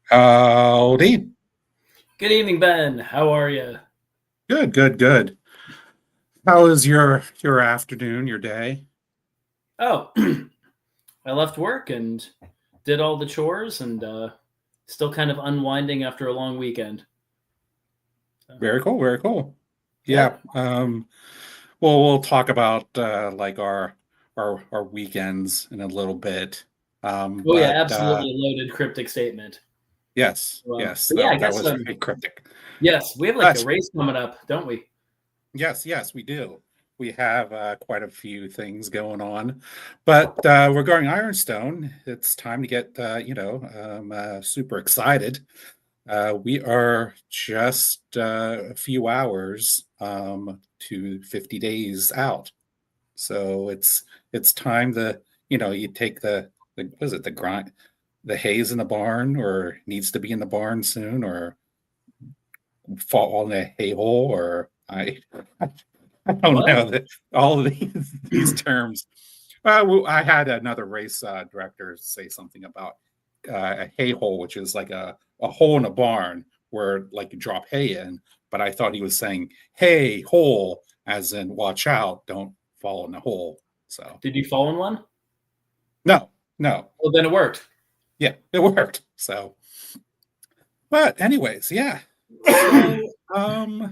Howdy. Good evening, Ben. How are you? Good, good, good. How is your afternoon, your day? Oh, I left work and did all the chores and still kind of unwinding after a long weekend. So, Very cool, very cool. Yeah. yep. Well, we'll talk about like our weekends in a little bit. Oh yeah, But absolutely a loaded cryptic statement. yes, So, yes, but yeah, I that guess was very cryptic. yes, we have like a But race coming up, don't we? yes, yes, we do. We have quite a few things going on, but regarding Ironstone, it's time to get super excited. We are just a few hours to 50 days out. So it's time to, you take the what is it, the grind, the hay's in the barn or needs to be in the barn soon or fall in a hay hole or I don't What? know that all of these terms. I had another race director say something about a hay hole, which is like a hole in a barn where like you drop hay in. But I thought he was saying hey hole, as in watch out, don't fall in the hole. So Did you fall in one? no, no, Well, then it worked. yeah, it worked. So, but anyways, yeah. So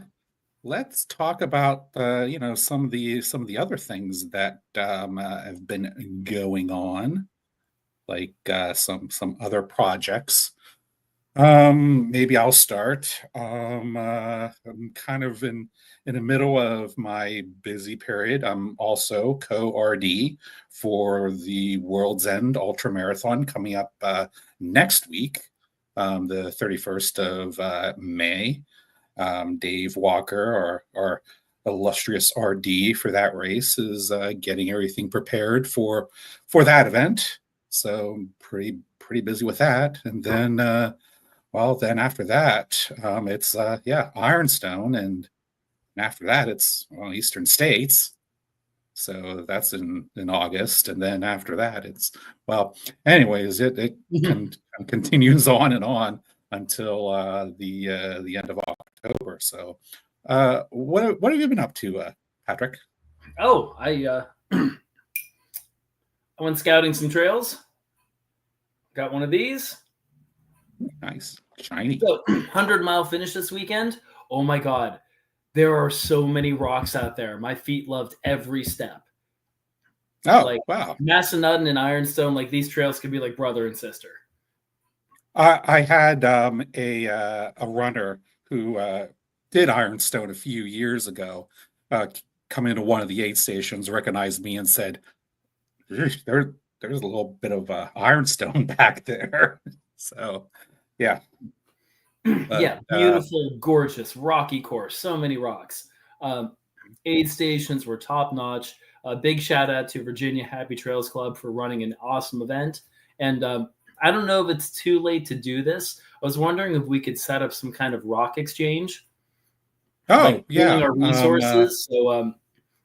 let's talk about some of the other things that have been going on, like some other projects. Maybe I'll start. I'm kind of in the middle of my busy period. I'm also co-RD for the World's End Ultra Marathon coming up next week, the 31st of May. Dave Walker, our illustrious RD for that race, is getting everything prepared for that event. So pretty busy with that. And then, well, then after that, it's yeah, Ironstone, and after that, it's Eastern States. So that's in August, and then after that, it's well. Anyways, it continues on and on until the end of October. So, what have you been up to, Patrick? Oh, I went scouting some trails. Got one of these. Nice, shiny. So 100-mile finish this weekend. Oh my god, there are so many rocks out there. My feet loved every step. Oh Like wow! Massanutten and Ironstone, like these trails could be like brother and sister. I had a runner who did Ironstone a few years ago. Come into one of the aid stations, recognized me, and said, there's a little bit of Ironstone back there." So, yeah, but Yeah, beautiful, gorgeous, rocky course. So many rocks. Um, Aid stations were top notch. Big shout out to Virginia Happy Trails Club for running an awesome event. And I don't know if it's too late to do this. I was wondering if we could set up some kind of rock exchange, like oh pooling yeah, our resources. So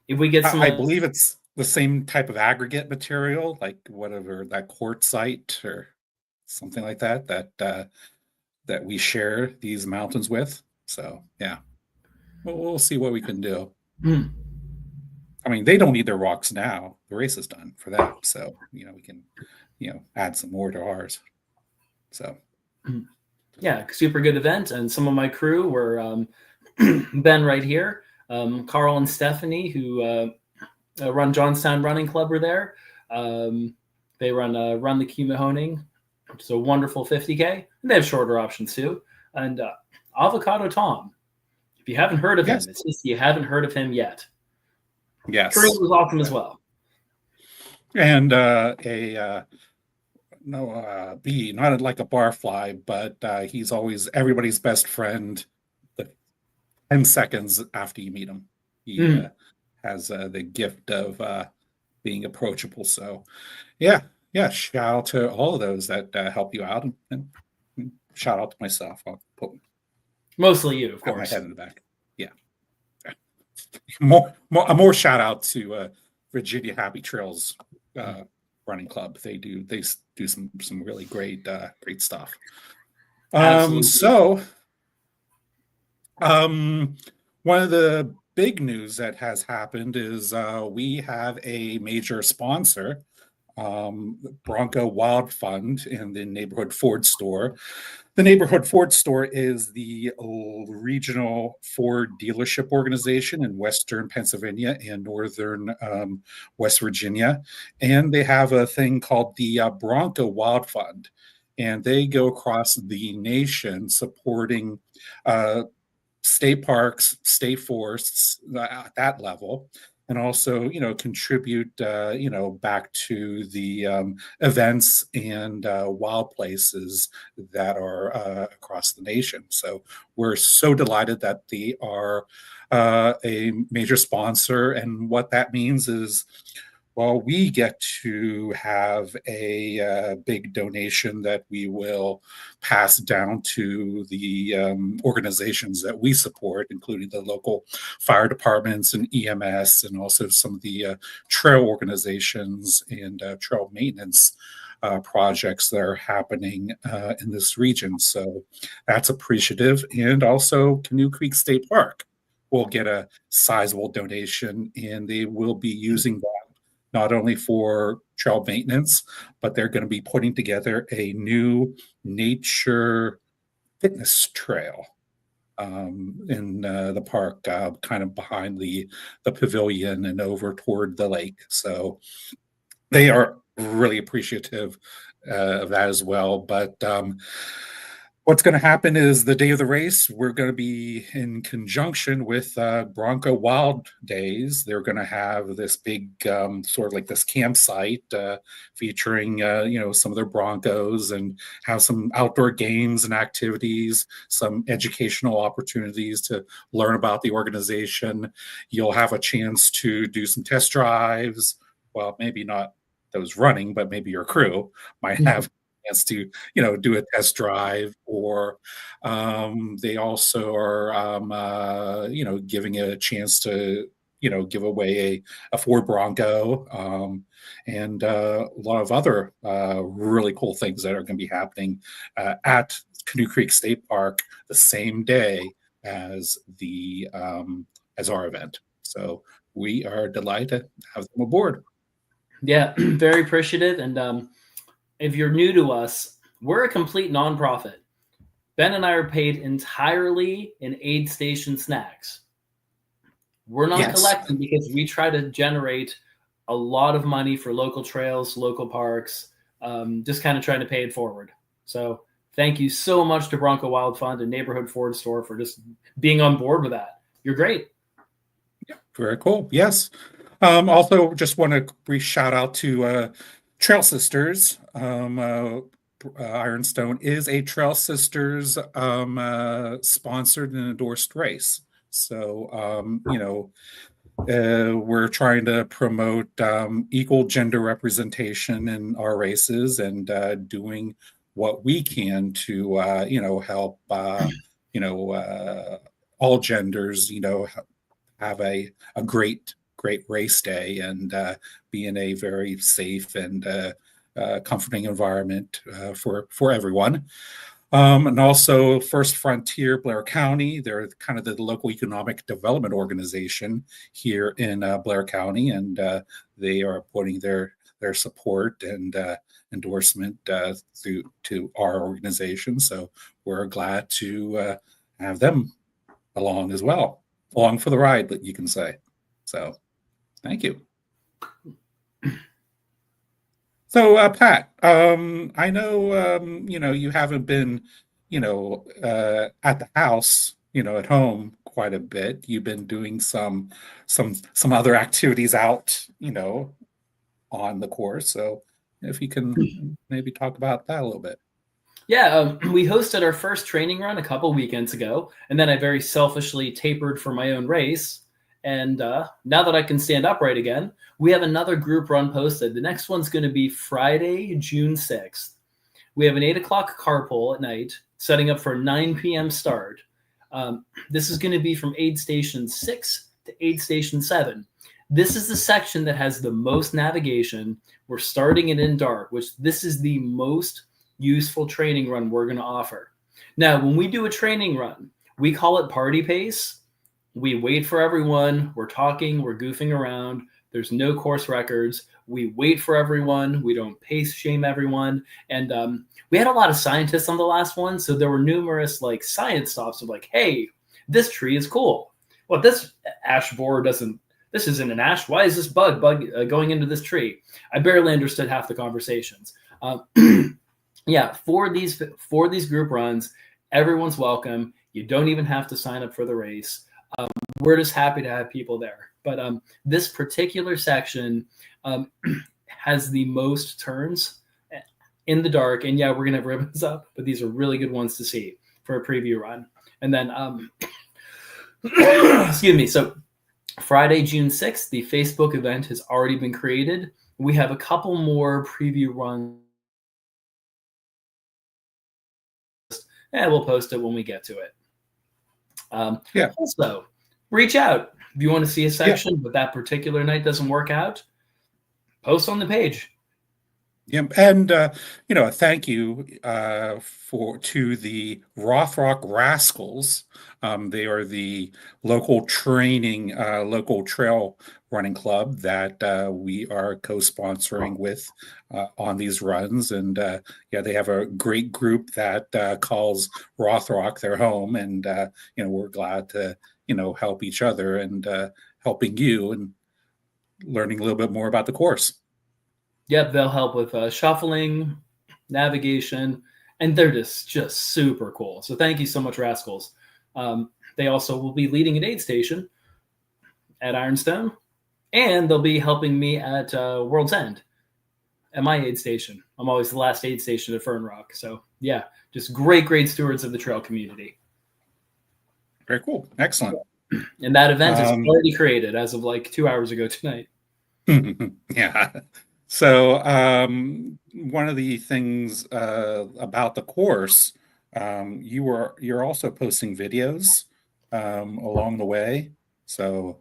if we get some, I believe it's the same type of aggregate material, like whatever that quartzite or something like that that we share these mountains with. So yeah, we'll see what we can do. I mean, they don't need their rocks now. The race is done for them. So, we can, add some more to ours. So, yeah, super good event. And some of my crew were Ben right here, Carl and Stephanie, who run Johnstown Running Club, were there. They run the Key Mahoning, which is a wonderful 50K. And they have shorter options too. And Avocado Tom. If you haven't heard of him, yes, it's just you haven't heard of him yet. Trail yes. was awesome as well. And a, no, bee, not like a barfly, but he's always everybody's best friend the 10 seconds after you meet him. He Mm. has the gift of being approachable. So, yeah, yeah. Shout out to all of those that help you out, and shout out to myself. I'll put Mostly you, of pat my course. head in the back. Yeah, more shout out to Virginia Happy Trails Running Club. They do some really great stuff. Um, Absolutely. so, um, one of the big news that has happened is we have a major sponsor, Bronco Wild Fund in the neighborhood Ford store. The neighborhood Ford store is the regional Ford dealership organization in Western Pennsylvania and Northern West Virginia. And they have a thing called the Bronco Wild Fund. And they go across the nation supporting uh, state parks, state forests at that level, and also contribute back to the events and wild places that are across the nation. So we're so delighted that they are a major sponsor, and what that means is, well, we get to have a big donation that we will pass down to the organizations that we support, including the local fire departments and EMS, and also some of the trail organizations and trail maintenance projects that are happening in this region. So that's appreciative. And also, Canoe Creek State Park will get a sizable donation, and they will be using that not only for trail maintenance, but they're going to be putting together a new nature fitness trail in the park, kind of behind the pavilion and over toward the lake. So they are really appreciative of that as well. But what's going to happen is the day of the race, we're going to be in conjunction with Bronco Wild Days. They're going to have this big sort of like this campsite featuring, some of their Broncos, and have some outdoor games and activities, some educational opportunities to learn about the organization. You'll have a chance to do some test drives. Well, maybe not those running, but maybe your crew might have chance to do a test drive, or they also are giving it a chance to give away a Ford Bronco, and a lot of other really cool things that are going to be happening at Canoe Creek State Park the same day as the as our event. So we are delighted to have them aboard. Yeah, very appreciative. And if you're new to us, we're a complete nonprofit. Ben and I are paid entirely in aid station snacks. We're not Yes. collecting because we try to generate a lot of money for local trails, local parks, just kind of trying to pay it forward. So thank you so much to Bronco Wild Fund and Neighborhood Ford Store for just being on board with that. You're great. Very cool. Yes. Also, just want to brief shout out to Trail Sisters. Ironstone is a Trail Sisters sponsored and endorsed race. So, we're trying to promote equal gender representation in our races, and doing what we can to, help, all genders, have a great race day, and be in a very safe and comforting environment for everyone. And also First Frontier Blair County, they're kind of the local economic development organization here in Blair County, and they are putting their support and endorsement through to our organization. So we're glad to have them along as well, along for the ride, that you can say. So thank you. So, Pat, I know, you haven't been, at the house, at home quite a bit. You've been doing some other activities out, on the course. So, if you can maybe talk about that a little bit. Yeah, we hosted our first training run a couple weekends ago, and then I very selfishly tapered for my own race. And now that I can stand upright again, we have another group run posted. The next one's going to be Friday, June 6th. We have an 8 o'clock carpool at night, setting up for a 9 p.m. start. This is going to be from aid station 6 to aid station 7. This is the section that has the most navigation. We're starting it in dark, which this is the most useful training run we're going to offer. Now, when we do a training run, we call it party pace. We wait for everyone. We're talking, we're goofing around. There's no course records. We wait for everyone. We don't pace shame everyone. And we had a lot of scientists on the last one. So there were numerous like science stops of like, hey, this tree is cool. Well, this ash borer doesn't, this isn't an ash. Why is this bug going into this tree? I barely understood half the conversations. Yeah, for these group runs, everyone's welcome. You don't even have to sign up for the race. We're just happy to have people there. But this particular section has the most turns in the dark. And yeah, we're going to have ribbons up, but these are really good ones to see for a preview run. And then, excuse me. So Friday, June 6th, the Facebook event has already been created. We have a couple more preview runs. And we'll post it when we get to it. Yeah. Also, reach out. If you want to see a section, but that particular night doesn't work out, post on the page. Yeah, and a thank you to the Rothrock Rascals. They are the local local trail running club that we are co-sponsoring with on these runs. And yeah, they have a great group that calls Rothrock their home, and we're glad to help each other and helping you and learning a little bit more about the course. Yep, they'll help with shuffling, navigation, and they're just super cool. So thank you so much, Rascals. They also will be leading an aid station at Ironstone, and they'll be helping me at World's End at my aid station. I'm always the last aid station at Fern Rock. So yeah, just great stewards of the trail community. Very cool. Excellent. And that event is already created as of like 2 hours ago tonight. Yeah. So one of the things about the course, you're also posting videos along the way. So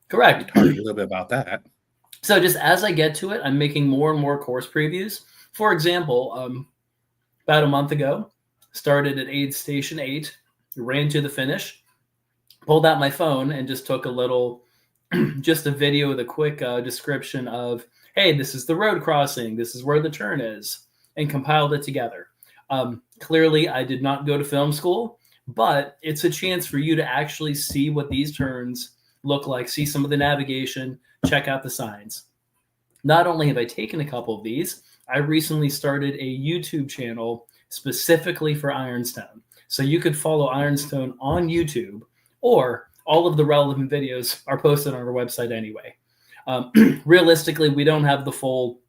correct. Talk a little bit about that. So just as I get to it, I'm making more and more course previews. For example, about a month ago, started at aid station 8, ran to the finish, pulled out my phone and just took a little, just a video with a quick description of, hey, this is the road crossing, this is where the turn is, and compiled it together. Clearly, I did not go to film school, but it's a chance for you to actually see what these turns look like, see some of the navigation, check out the signs. Not only have I taken a couple of these, I recently started a YouTube channel specifically for Ironstone. So you could follow Ironstone on YouTube, or all of the relevant videos are posted on our website anyway. Realistically, we don't have the full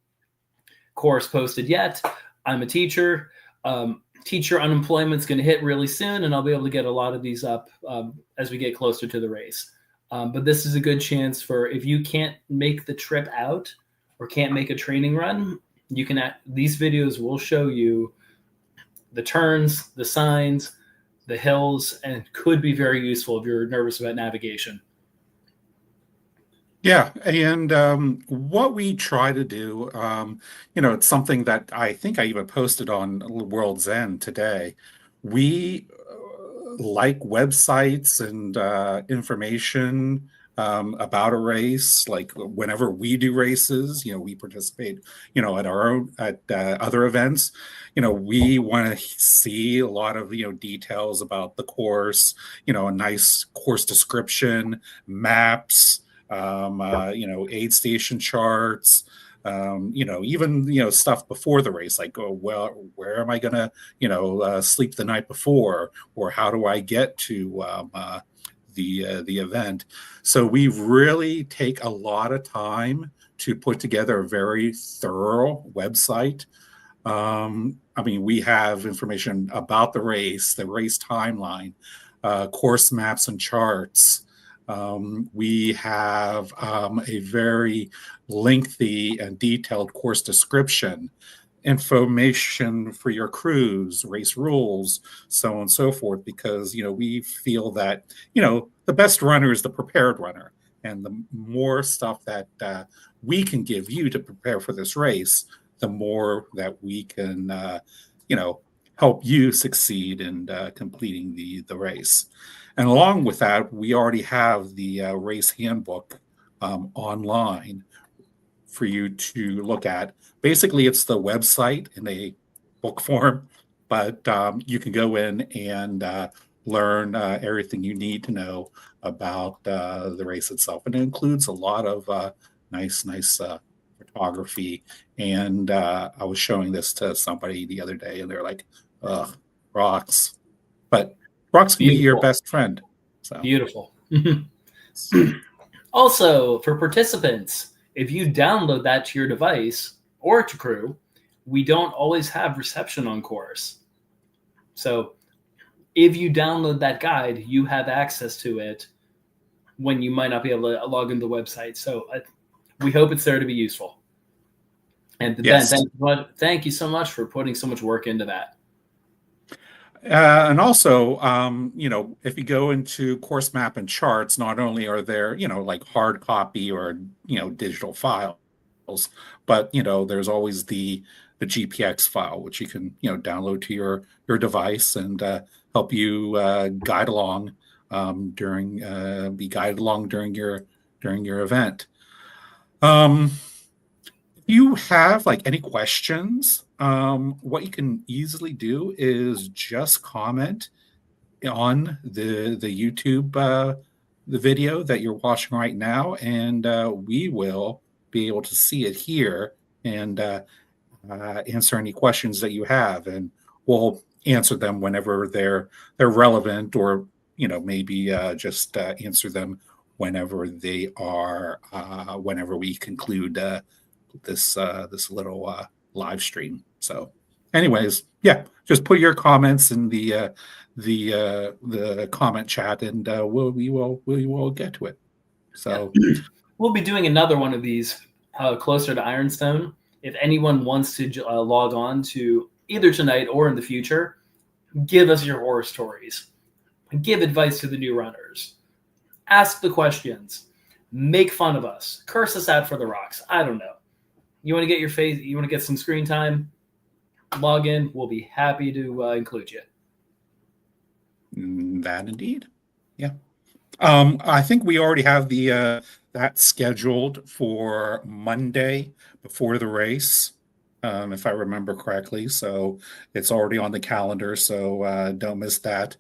course posted yet. I'm a teacher. Teacher unemployment is going to hit really soon, and I'll be able to get a lot of these up as we get closer to the race. But this is a good chance for, if you can't make the trip out or can't make a training run, you can, these videos will show you the turns, the signs, the hills, and could be very useful if you're nervous about navigation. Yeah, and what we try to do, it's something that I think I even posted on World's End today. We like websites and information about a race. Like whenever we do races, we participate, at our own at other events. We want to see a lot of details about the course. A nice course description, maps. Aid station charts, even, stuff before the race, like, oh, well, where am I going to, sleep the night before, or how do I get to the event? So we really take a lot of time to put together a very thorough website. We have information about the race timeline, course maps and charts. We have a very lengthy and detailed course description, information for your crews, race rules, so on and so forth, because, we feel that, the best runner is the prepared runner. And the more stuff that we can give you to prepare for this race, the more that we can, help you succeed in completing the race. And along with that, we already have the race handbook online for you to look at. Basically, it's the website in a book form, but you can go in and learn everything you need to know about the race itself. And it includes a lot of nice photography. And I was showing this to somebody the other day, and they're like, ugh, rocks. But rocks can be your Beautiful. best friend. So, Beautiful. Also, for participants, if you download that to your device or to crew, we don't always have reception on course. So if you download that guide, you have access to it when you might not be able to log into the website. So we hope it's there to be useful. And Ben, yes. thank you so much for putting so much work into that. And also, if you go into course map and charts, not only are there, like hard copy or, digital files, but, there's always the GPX file, which you can, download to your device and help you guide along be guided along during your event. If you have like any questions, what you can easily do is just comment on the YouTube the video that you're watching right now, and we will be able to see it here and answer any questions that you have, and we'll answer them whenever they're relevant, or maybe just answer them whenever they are whenever we conclude this little live stream. So, anyways, yeah, just put your comments in the comment chat, and we will get to it. So, yeah. We'll be doing another one of these closer to Ironstone. If anyone wants to log on to either tonight or in the future, give us your horror stories. Give advice to the new runners. Ask the questions. Make fun of us. Curse us out for the rocks. I don't know. You want to get your face? You want to get some screen time? Log in. We'll be happy to include you. That indeed, yeah. I think we already have that scheduled for Monday before the race, if I remember correctly. So it's already on the calendar. So don't miss that.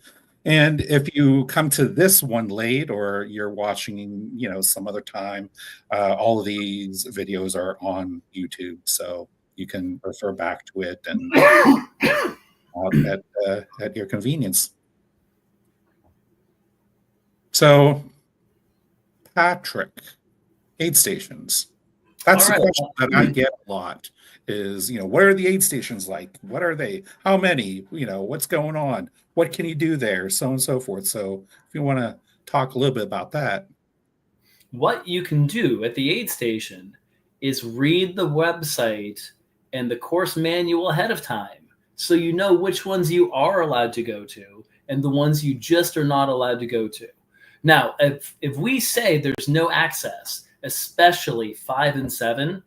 And if you come to this one late, or you're watching, some other time, all of these videos are on YouTube, so you can refer back to it and at your convenience. So, Patrick, aid stations. That's the question that I get a lot is, what are the aid stations like? What are they? How many? What's going on? What can you do there? So on and so forth. So if you want to talk a little bit about that. What you can do at the aid station is read the website and the course manual ahead of time, so you know which ones you are allowed to go to and the ones you just are not allowed to go to. Now, if we say there's no access, especially 5 and 7,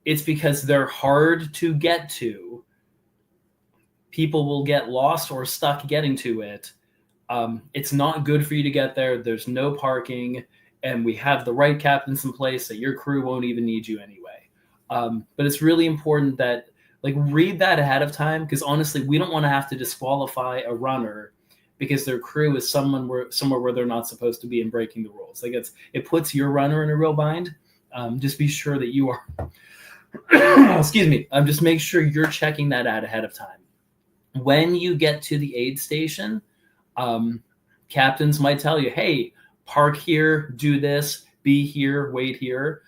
it's because they're hard to get to. People will get lost or stuck getting to it. It's not good for you to get there. There's no parking, and we have the right captains in place that your crew won't even need you anyway. But it's really important that read that ahead of time, because honestly, we don't want to have to disqualify a runner because their crew is somewhere where they're not supposed to be and breaking the rules. It puts your runner in a real bind. Just be sure that you are excuse me. Just make sure you're checking that out ahead of time. When you get to the aid station, captains might tell you, hey, park here, do this, be here, wait here.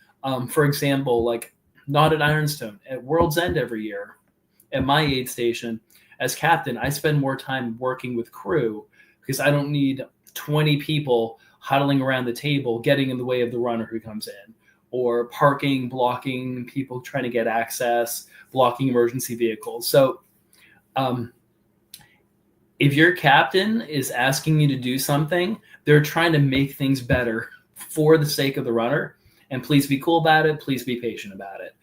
For example, not at Ironstone, at World's End every year, at my aid station, as captain, I spend more time working with crew because I don't need 20 people huddling around the table, getting in the way of the runner who comes in, or parking, blocking people trying to get access, blocking emergency vehicles. So if your captain is asking you to do something, they're trying to make things better for the sake of the runner. And please be cool about it. Please be patient about it.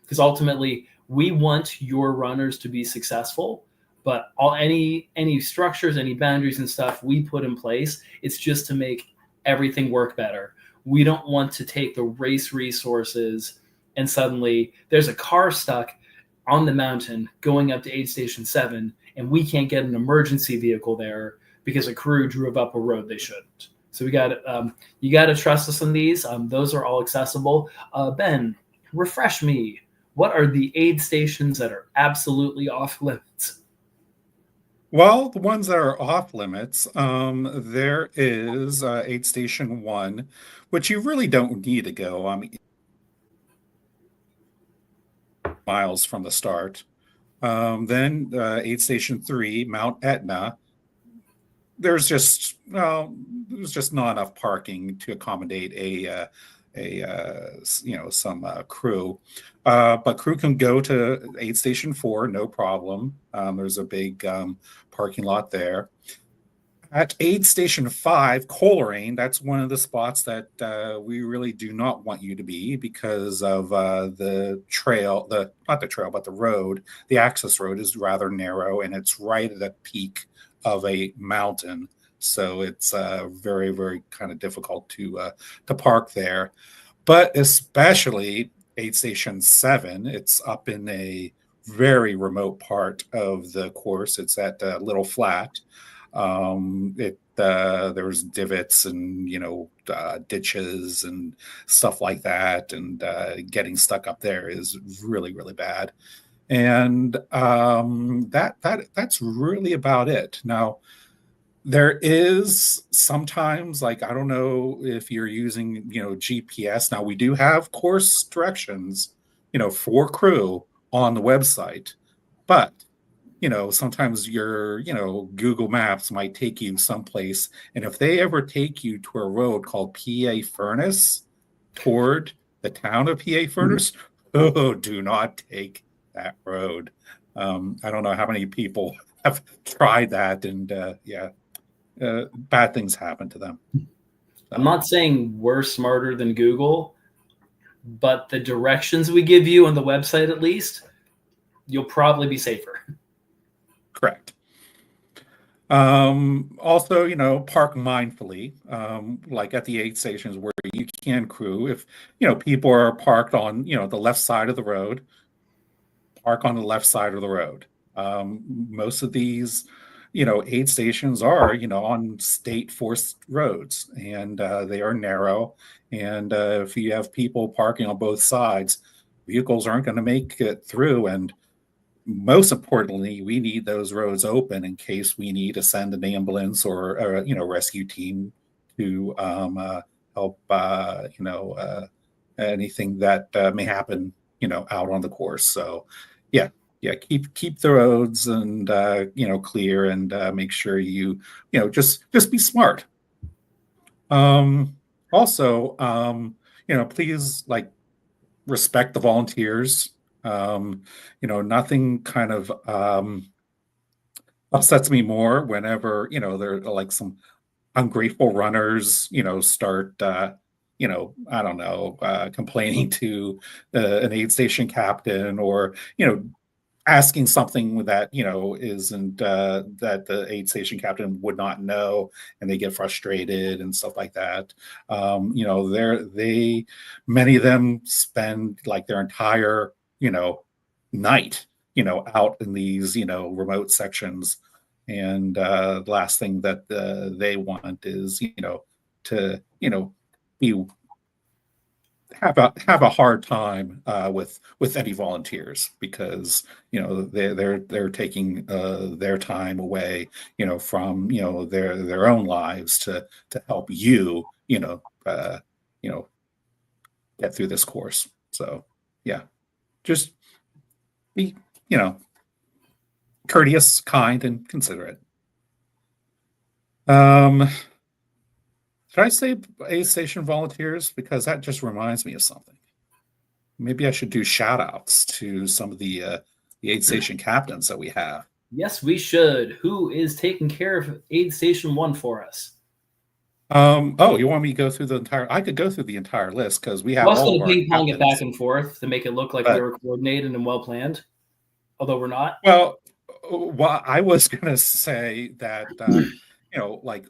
Because ultimately, we want your runners to be successful. But any structures, any boundaries and stuff we put in place, it's just to make everything work better. We don't want to take the race resources and suddenly there's a car stuck on the mountain going up to aid station 7 and we can't get an emergency vehicle there because a crew drove up a road they shouldn't. So we got you got to trust us on these. Those are all accessible. Ben, refresh me. What are the aid stations that are absolutely off limits? Well, the ones that are off limits, there is Aid Station 1, which you really don't need to go miles from the start. Then Aid Station 3, Mount Etna. There's just not enough parking to accommodate some crew. But crew can go to Aid Station 4, no problem. There's a big parking lot there. At Aid Station 5, Coleraine, that's one of the spots that we really do not want you to be because of the trail, not the trail, but the road. The access road is rather narrow and it's right at the peak of a mountain. So it's very, very kind of difficult to park there. But especially Aid Station 7, it's up in a very remote part of the course. It's at Little Flat. There's divots and ditches and stuff like that, and getting stuck up there is really, really bad. And that's really about it. Now, there is sometimes, like, I don't know if you're using GPS. Now we do have course directions for crew on the website, but sometimes your Google Maps might take you someplace, and if they ever take you to a road called PA Furnace toward the town of PA Furnace, oh, do not take that road. I don't know how many people have tried that, and bad things happen to them. I'm not saying we're smarter than Google, but the directions we give you on the website, at least, you'll probably be safer. Correct. Also, park mindfully, like at the aid stations where you can crew. If, people are parked on, the left side of the road, park on the left side of the road. Most of these, aid stations are, on state forced roads, and they are narrow. And if you have people parking on both sides, vehicles aren't going to make it through. And most importantly, we need those roads open in case we need to send an ambulance or rescue team to help anything that may happen out on the course. So yeah, keep the roads and clear, and make sure just be smart. Also, please, like, respect the volunteers. Nothing kind of upsets me more whenever there are like some ungrateful runners start I don't know, complaining to an aid station captain, or asking something that isn't that the aid station captain would not know, and they get frustrated and stuff like that. They many of them spend like their entire night out in these remote sections, and the last thing that they want is to be have a hard time with any volunteers, because they're taking their time away from their own lives to help get through this course. So yeah, just be courteous, kind, and considerate. Should I say aid station volunteers? Because that just reminds me of something. Maybe I should do shout outs to some of the aid station captains that we have. Yes, we should. Who is taking care of Aid Station 1 for us? You want me to go through the entire? I could go through the entire list because we have We're also all going of to our ping pong it captains. back and forth to make it look like we were coordinated and well planned, although we're not. Well, well, I was gonna say that like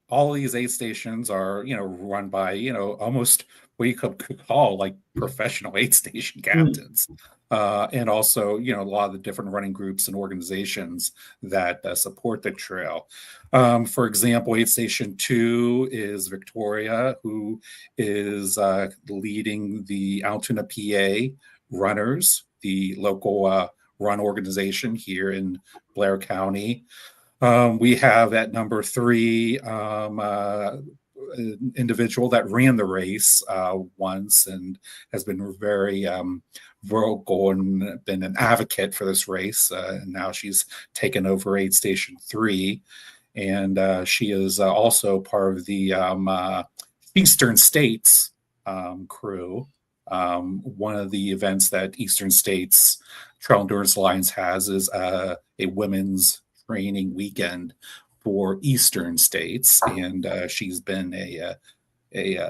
all these aid stations are run by almost what you could call like professional aid station Mm. captains, and also a lot of the different running groups and organizations that support the trail. For example, Aid Station 2 is Victoria, who is leading the Altoona, PA runners, the local run organization here in Blair County. We have at number 3 an individual that ran the race once and has been very vocal and been an advocate for this race. And now she's taken over Aid Station 3. And she is also part of the Eastern States crew. One of the events that Eastern States Trail Endurance Alliance has is a women's training weekend for Eastern States, and she's been a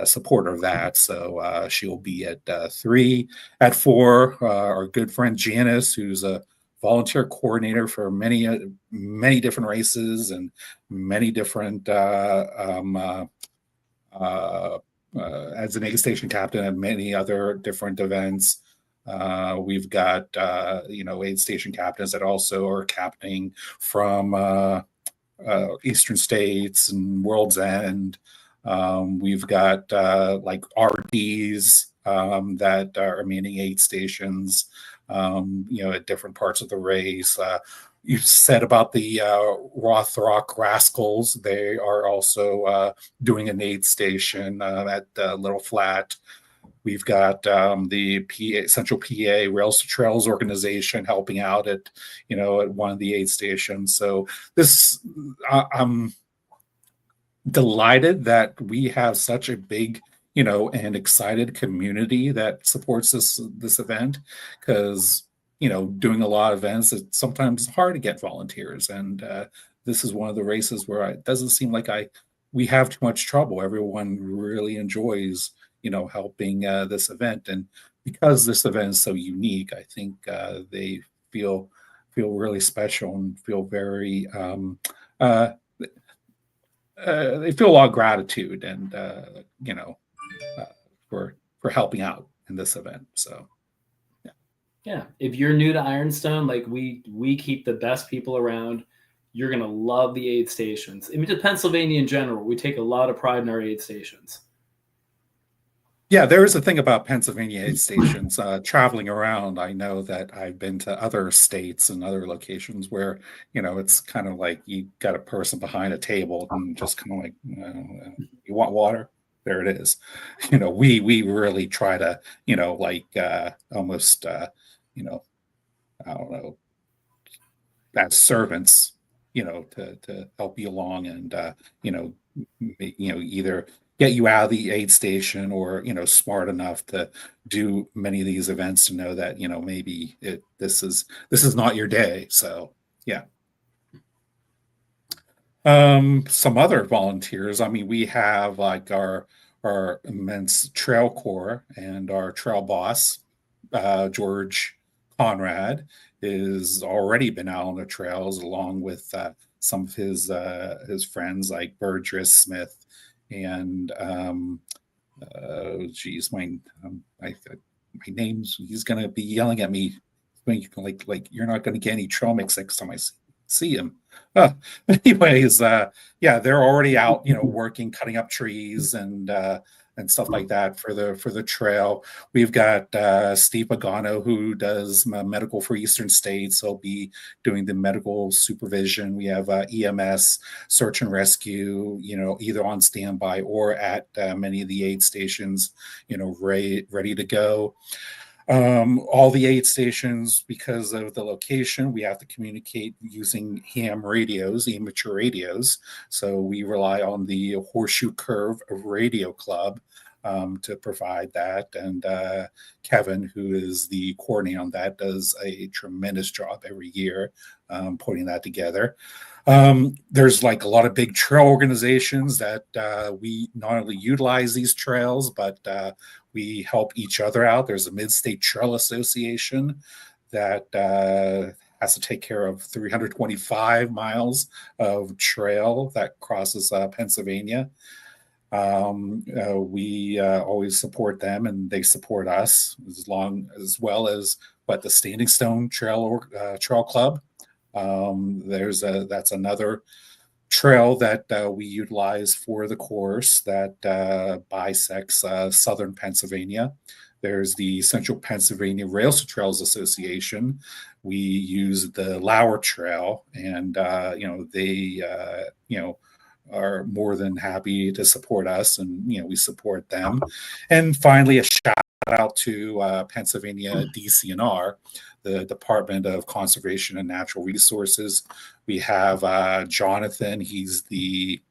supporter of that. So she'll be at 3. At 4, our good friend Janice, who's a volunteer coordinator for many different races and many different as an aid station captain at many other different events. We've got aid station captains that also are captaining from Eastern States and World's End. We've got like RDs that are manning aid stations, at different parts of the race. You said about the Rothrock Rascals. They are also doing an aid station at Little Flat. We've got the Central PA Rails to Trails organization helping out at one of the aid stations. So I'm delighted that we have such a big, and excited community that supports this event, because doing a lot of events, it's sometimes hard to get volunteers, and this is one of the races where it doesn't seem like we have too much trouble. Everyone really enjoys helping this event, and because this event is so unique, I think they feel really special and feel very they feel a lot of gratitude and uh, for helping out in this event. So Yeah, if you're new to Ironstone, like we keep the best people around. You're gonna love the aid stations. I mean, to Pennsylvania in general, we take a lot of pride in our aid stations. yeah, there is a thing about Pennsylvania aid stations. Traveling around, I know that I've been to other states and other locations where it's kind of like you got a person behind a table and just kind of like, you want water? There it is. We really try to like almost I don't know, as servants, to help you along and you know either get you out of the aid station or smart enough to do many of these events to know that maybe this is not your day. So yeah. Some other volunteers. I mean, we have like our immense trail corps and our trail boss, George Conrad, is already been out on the trails along with some of his friends like Burgess Smith and geez, my name's he's gonna be yelling at me like you're not gonna get any trail mix next time I see him. Uh, anyways, yeah, they're already out, working, cutting up trees and stuff like that for the trail. We've got Steve Pagano, who does medical for Eastern States. He'll be doing the medical supervision. We have EMS, search and rescue, either on standby or at many of the aid stations, ready to go. All the aid stations, because of the location, we have to communicate using ham radios, amateur radios. So we rely on the Horseshoe Curve Radio Club to provide that. And Kevin, who is the coordinator on that, does a tremendous job every year putting that together. There's like a lot of big trail organizations that we not only utilize these trails, but we help each other out. There's a Mid-State Trail Association that has to take care of 325 miles of trail that crosses Pennsylvania. We always support them, and they support us as well as what the Standing Stone Trail Club. That's another trail that we utilize for the course that bisects southern Pennsylvania. There's the Central Pennsylvania Rails to Trails Association. We use the Lauer Trail, and they are more than happy to support us, and we support them. And finally, a shout out to Pennsylvania DCNR, the Department of Conservation and Natural Resources. We have Jonathan. He's the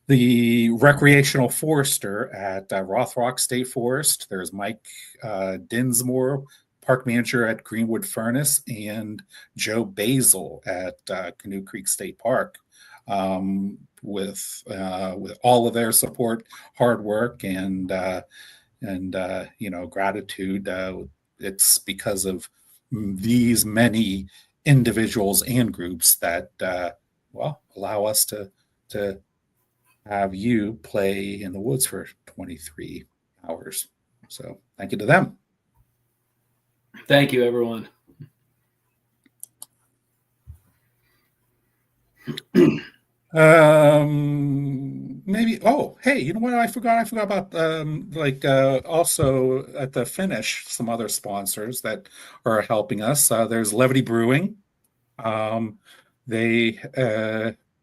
recreational forester at Rothrock State Forest. There's Mike Dinsmore, park manager at Greenwood Furnace, and Joe Basil at Canoe Creek State Park. With all of their support, hard work, and gratitude. It's because of these many individuals and groups that allow us to have you play in the woods for 23 hours. So thank you to them. Thank you, everyone. Maybe. Oh, hey, you know what? I forgot about also at the finish, some other sponsors that are helping us. There's Levity Brewing. They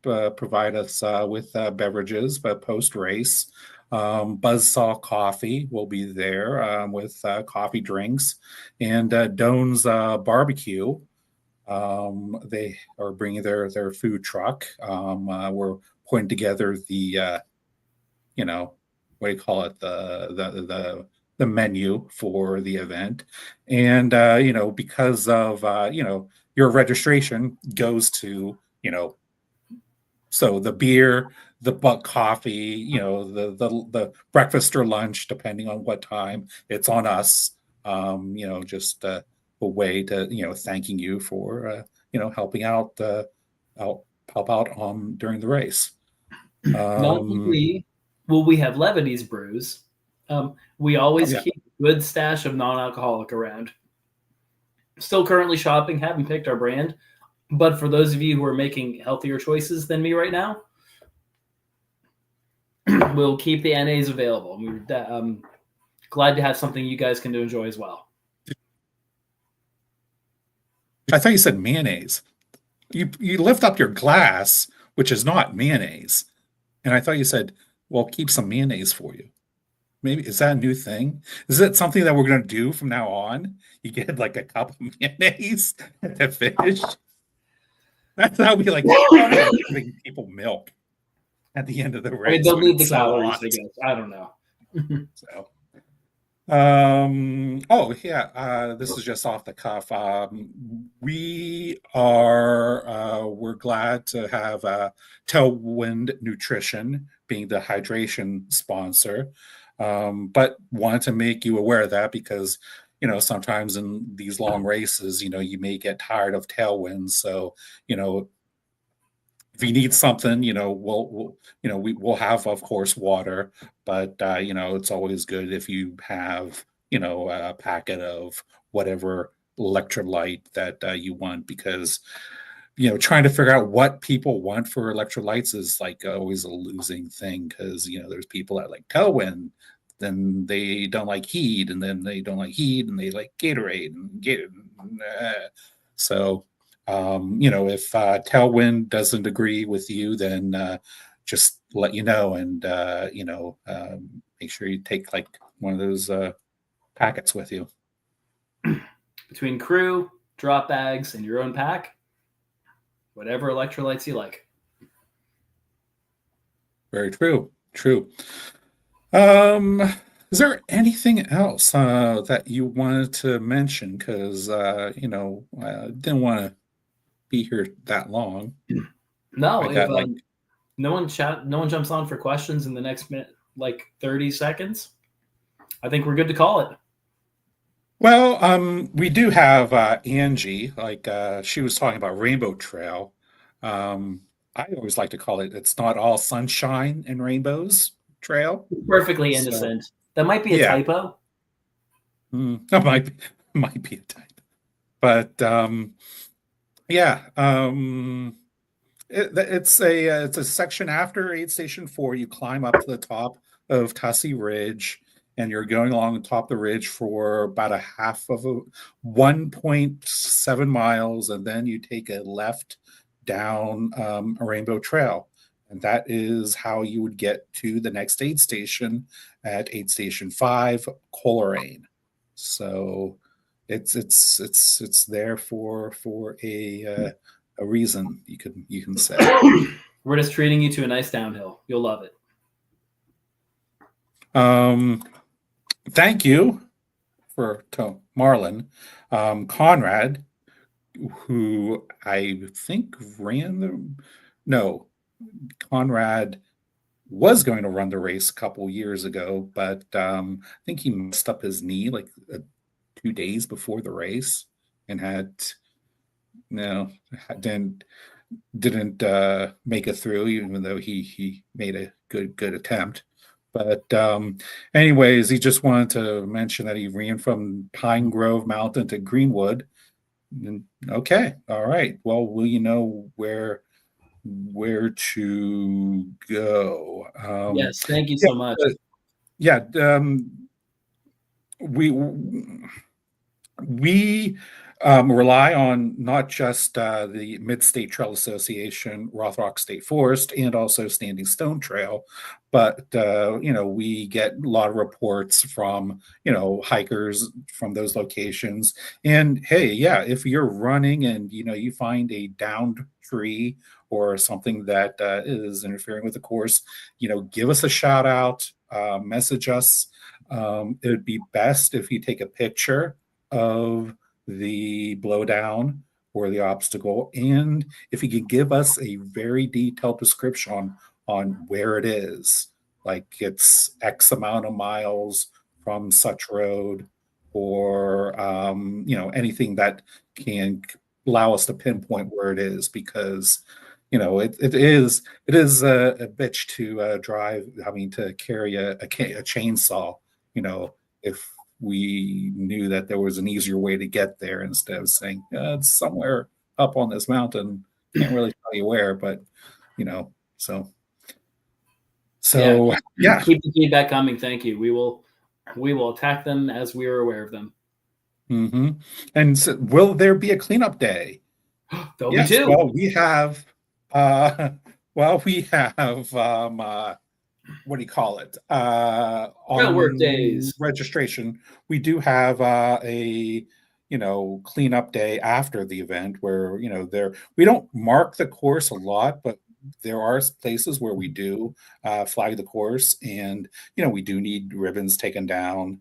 provide us with beverages, but post race. Buzzsaw Coffee will be there with coffee drinks, and Doan's Barbecue. They are bringing their food truck. We're putting together the what do you call it, the menu for the event, and because of your registration goes to so the beer, the coffee, the breakfast or lunch, depending on what time, it's on us. Just a way to thanking you for helping out help out during the race. Not only will we have Levity's brews, we always keep a good stash of non-alcoholic around. Still currently shopping, haven't picked our brand, but for those of you who are making healthier choices than me right now, we'll keep the NAs available. We're glad to have something you guys can enjoy as well. I thought you said mayonnaise. You lift up your glass, which is not mayonnaise, and I thought you said, "Well, keep some mayonnaise for you." Maybe is that a new thing? Is it something that we're going to do from now on? You get like a cup of mayonnaise to finish. That's how we giving people milk at the end of the race. I mean, they'll need the calories, I guess. I don't know. So. This is just off the cuff. We're glad to have Tailwind Nutrition being the hydration sponsor, but wanted to make you aware of that because sometimes in these long races you may get tired of Tailwind, so if you need something, we'll have, of course, water, but it's always good if you have, a packet of whatever electrolyte that you want, because trying to figure out what people want for electrolytes is like always a losing thing, because there's people that like Tailwind, then they don't like heat, and then they don't like heat, and they like Gatorade and Gatorade. So. If Tailwind doesn't agree with you, then just let you know, and make sure you take like one of those packets with you. Between crew, drop bags, and your own pack, whatever electrolytes you like. Very true. True. Is there anything else that you wanted to mention? Because I didn't want to be here that long. No, if no one jumps on for questions in the next minute, like 30 seconds, I think we're good to call it. Well, we do have Angie, like she was talking about Rainbow Trail. Um, I always like to call it "It's not all sunshine and rainbows" trail. Perfectly So innocent. That might be a yeah, typo. that might be a type, but yeah, it's a section after aid station 4. You climb up to the top of Tussey Ridge, and you're going along the top of the ridge for about a half of a 1.7 miles, and then you take a left down a Rainbow Trail, and that is how you would get to the next aid station at aid station 5, Coleraine. So it's there for a reason, you can say. We're just treating you to a nice downhill. You'll love it. Um, Thank you to Marlon. Conrad, who I think ran the no, Conrad was going to run the race a couple years ago, but I think he messed up his knee like 2 days before the race and had no didn't make it through, even though he made a good attempt. But anyways, he just wanted to mention that he ran from Pine Grove Mountain to Greenwood. And, okay, all right. Well, will you know where to go? Yes, thank you Yeah, so much. yeah. We rely on not just the Mid-State Trail Association, Rothrock State Forest, and also Standing Stone Trail, but we get a lot of reports from hikers from those locations. And hey, yeah, if you're running and you find a downed tree or something that is interfering with the course, give us a shout out, message us. It would be best if you take a picture of the blowdown or the obstacle, and if you could give us a very detailed description on where it is, like it's X amount of miles from such road, or anything that can allow us to pinpoint where it is, because it is a bitch to drive. I mean, to carry a chainsaw. If we knew that there was an easier way to get there, instead of saying it's somewhere up on this mountain, can't really tell you where, but you know so Yeah, so yeah. keep the feedback coming. Thank you. We will attack them as we are aware of them. Hmm. And so, will there be a cleanup day? There'll be Yes. two Well, we have uh we have what do you call it? trail work On days. registration, we do have a cleanup day after the event, where there we don't mark the course a lot, but there are places where we do flag the course, and we do need ribbons taken down.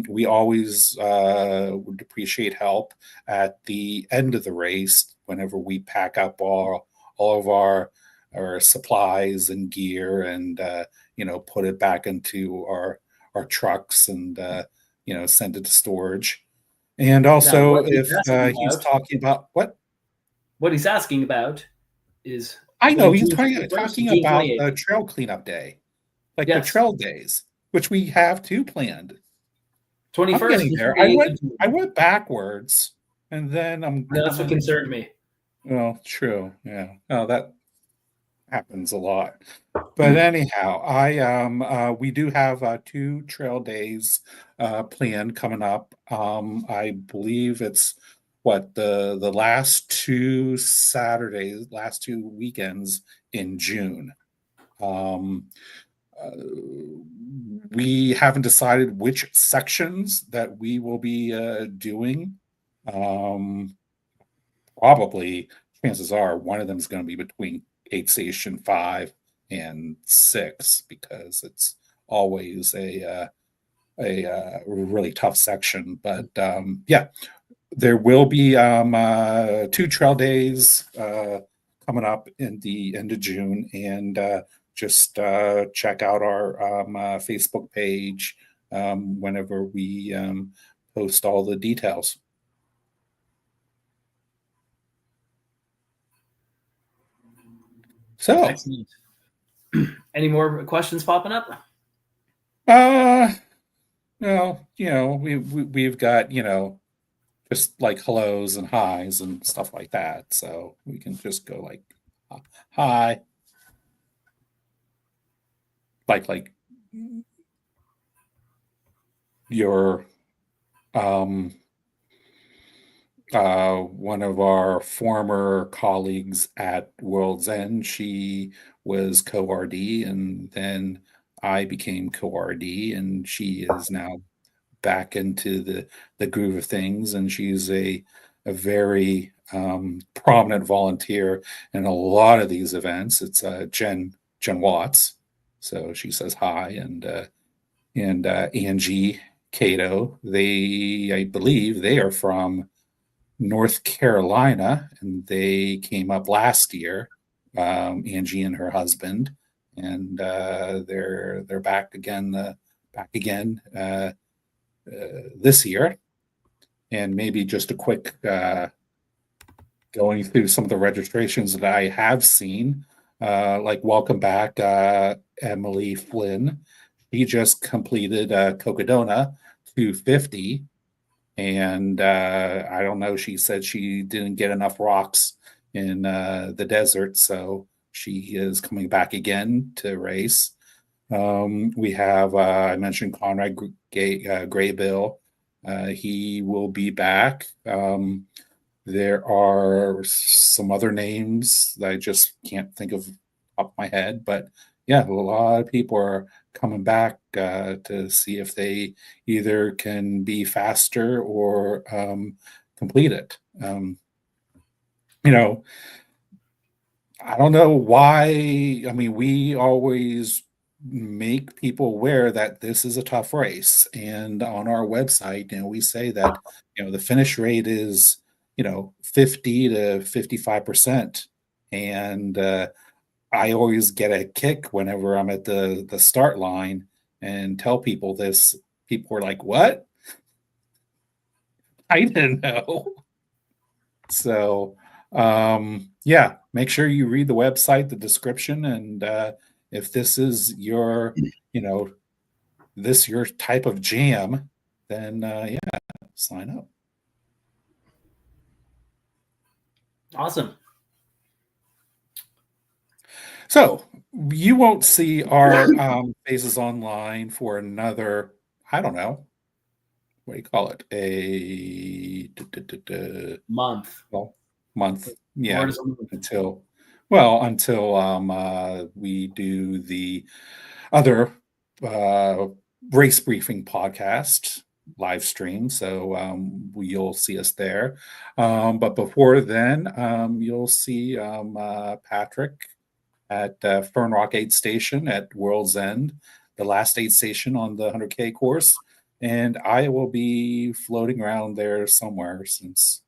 We always would appreciate help at the end of the race whenever we pack up all of our supplies and gear, and put it back into our trucks, and send it to storage. And Now, also, what he's if asking he's about, talking about what, what he's asking about, is I know would he's June talking 21st or talking June about 28th? the trail cleanup day, like the Yes, trail days, which we have too planned. I'm 21st getting and there. 28th of I June. went backwards, and then I'm No, that's what coming. concerned me. Well, true, yeah. Oh, that happens a lot. But anyhow, I we do have two trail days planned coming up. I believe it's what the last two Saturdays, last two weekends in June. Um, uh, we haven't decided which sections that we will be doing. Um, Probably, chances are one of them is going to be between aid station 5 and 6, because it's always a really tough section. But yeah, there will be two trail days coming up in the end of June, and just check out our Facebook page whenever we post all the details. So, Excellent. Any more questions popping up? well, we've got, just like hellos and highs and stuff like that. So we can just go like hi, like your one of our former colleagues at World's End, she was co-RD, and then I became co-RD, and she is now back into the groove of things, and she's a very prominent volunteer in a lot of these events. It's Jen Watts, so she says hi, and Angie Cato. I believe, they are from North Carolina, and they came up last year. Angie and her husband, and they're back again. This year. And maybe just a quick going through some of the registrations that I have seen, like welcome back, Emily Flynn. He just completed Cocodona 250. And I don't know, she said she didn't get enough rocks in the desert. So she is coming back again to race. We have, I mentioned Conrad Graybill. He will be back. There are some other names that I just can't think of off my head, but yeah, a lot of people are coming back to see if they either can be faster or complete it. You know, I don't know why. I mean, we always make people aware that this is a tough race. And on our website, we say that, the finish rate is, 50 to 55%. And I always get a kick whenever I'm at the start line and tell people this. People are like, "What? I didn't know." So, yeah, make sure you read the website, the description, and if this is you know, your type of jam, then yeah, sign up. Awesome. So you won't see our faces online for another, I don't know, what do you call it? Month. Well, month. 4 Yeah, to something. until we do the other uh, race briefing podcast live stream. So you'll see us there. But before then, you'll see Patrick at Fern Rock Aid Station at World's End, the last aid station on the 100K course. And I will be floating around there somewhere, since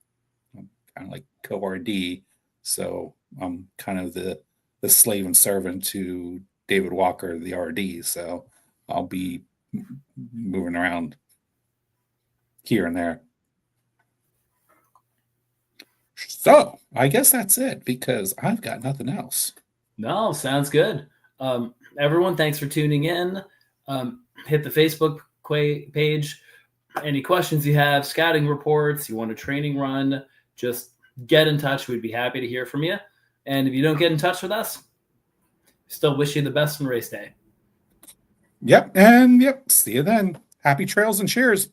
I'm kind of like co-RD. So I'm kind of the slave and servant to David Walker, the RD. So I'll be moving around here and there. So I guess that's it, because I've got nothing else. No, sounds good. Everyone, thanks for tuning in. Hit the Facebook page. Any questions you have, scouting reports, you want a training run, just get in touch. We'd be happy to hear from you. And if you don't get in touch with us, still wish you the best on race day. Yep. And yep. See you then. Happy trails and cheers.